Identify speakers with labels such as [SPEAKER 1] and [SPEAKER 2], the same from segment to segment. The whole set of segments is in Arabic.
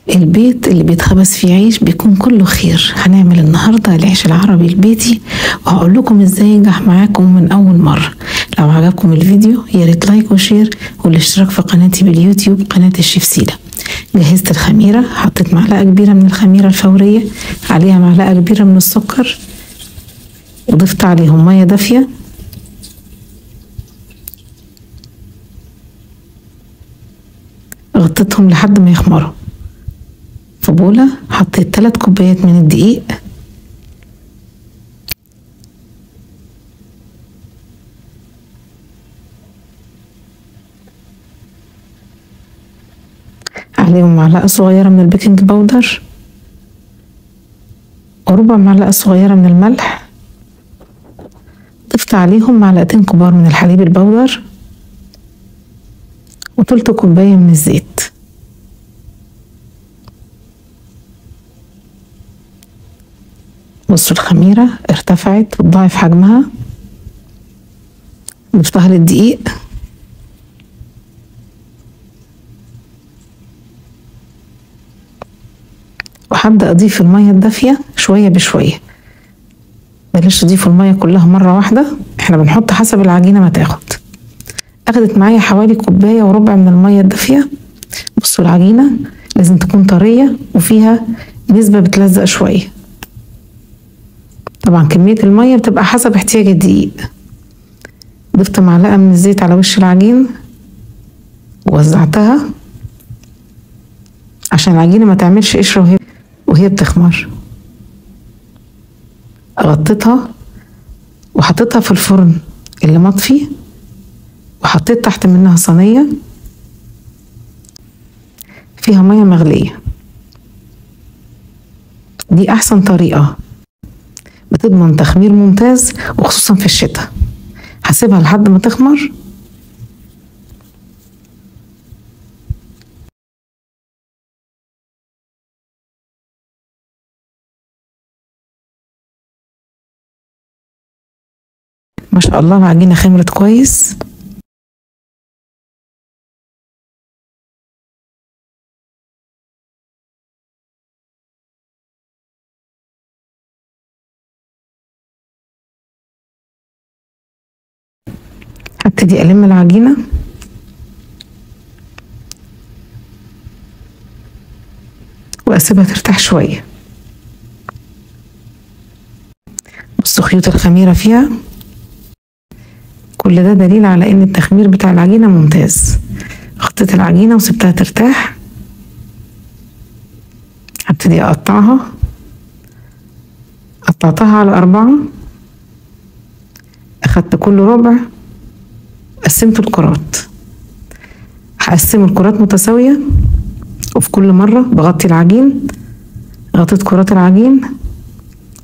[SPEAKER 1] البيت اللي بيتخبز فيه عيش بيكون كله خير. هنعمل النهاردة العيش العربي البيتي، وهقول لكم ازاي ينجح معاكم من اول مرة. لو عجبكم الفيديو يا ريت لايك وشير والاشتراك في قناتي باليوتيوب قناة الشيف سيلا. جهزت الخميرة، حطيت معلقة كبيرة من الخميرة الفورية، عليها معلقة كبيرة من السكر، وضفت عليهم مية دافية، غطيتهم لحد ما يخمروا. في بولة حطيت 3 كوبايات من الدقيق، عليهم معلقة صغيرة من البيكنج باودر، وربع معلقة صغيرة من الملح. ضفت عليهم معلقتين كبار من الحليب البودر، وتلت كوباية من الزيت. بصوا الخميرة ارتفعت وتضاعف حجمها. ضفتها للدقيق، وهبدأ اضيف المية الدافية شوية بشوية. بلاش تضيفوا المية كلها مرة واحدة، احنا بنحط حسب العجينة ما تاخد. اخدت معايا حوالي كوباية وربع من المية الدافية. بصوا العجينة لازم تكون طرية وفيها نسبة بتلزق شوية. طبعا كمية المية بتبقى حسب احتياج الدقيق. ضفت معلقة من الزيت على وش العجين ووزعتها عشان العجينة ما تعملش قشرة وهي بتخمر. غطيتها وحطيتها في الفرن اللي مطفي، وحطيت تحت منها صينية فيها مية مغلية. دي احسن طريقة بتضمن تخمير ممتاز، وخصوصا في الشتاء. هسيبها لحد ما تخمر. ما شاء الله العجينة خمرت كويس. هبتدي ألم العجينة وأسيبها ترتاح شوية. بصوا خيوط الخميرة فيها، كل ده دليل على إن التخمير بتاع العجينة ممتاز. غطيت العجينة وسبتها ترتاح. هبتدي أقطعها. قطعتها على 4، أخدت كل ربع قسمته الكرات. هقسم الكرات متساوية، وفي كل مرة بغطي العجين. غطيت كرات العجين،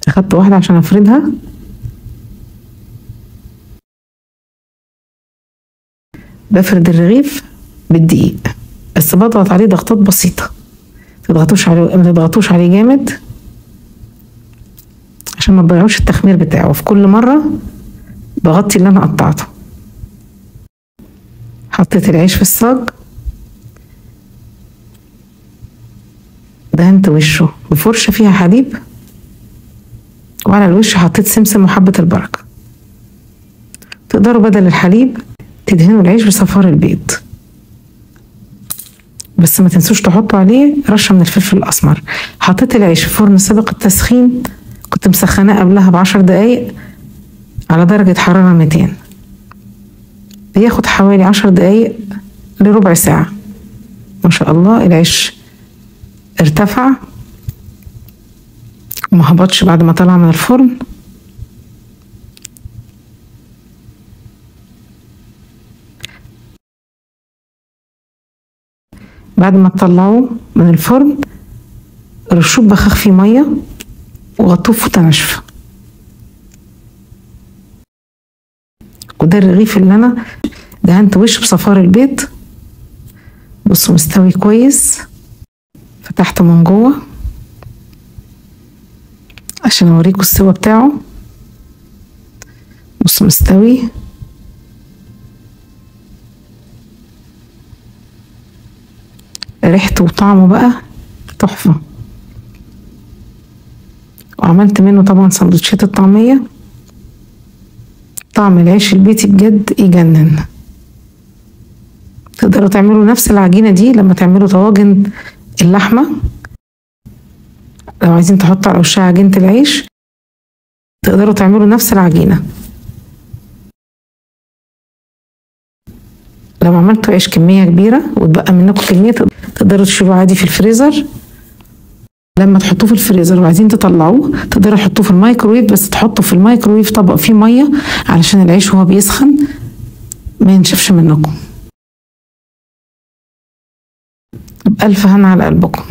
[SPEAKER 1] أخدت واحدة عشان أفردها. بفرد الرغيف بالدقيق، بس بضغط عليه ضغطات بسيطة، ما تضغطوش عليه جامد عشان ما تضيعوش التخمير بتاعه. في كل مرة بغطي اللي أنا قطعته. حطيت العيش في الصاج، دهنت وشه بفرشة فيها حليب، وعلى الوش حطيت سمسم وحبة البركة. تقدروا بدل الحليب تدهنوا العيش بصفار البيض، بس ما تنسوش تحطوا عليه رشة من الفلفل الأسمر. حطيت العيش في فرن سابق التسخين، كنت مسخناه قبلها ب10 دقايق على درجة حرارة 200. بياخد حوالي 10 دقايق لربع ساعة. ما شاء الله العيش ارتفع وما هبطش بعد ما طلع من الفرن. بعد ما تطلعوه من الفرن رشوه بخاخ فيه ميه وغطوه بفوطة ناشفة. وده الرغيف اللي انا دهنت وش بصفار البيض. بصوا مستوي كويس. فتحته من جوه عشان اوريكم السوا بتاعه. بصوا مستوي. ريحته وطعمه بقى تحفة. وعملت منه طبعا سندوتشات الطعمية. طعم العيش البيتي بجد يجنن. تقدروا تعملوا نفس العجينة دي لما تعملوا طواجن اللحمة. لو عايزين تحطوا على وشها عجينة العيش تقدروا تعملوا نفس العجينة. لو عملتوا عيش كمية كبيرة وتبقى منكم كمية تقدروا تشيلوه عادي في الفريزر. لما تحطوه في الفريزر وعايزين تطلعوه تقدروا تحطوه في الميكرويف، بس تحطوا في الميكرويف طبق فيه مية علشان العيش وهو بيسخن ما ينشفش منكم. بألف هنا على قلبكم.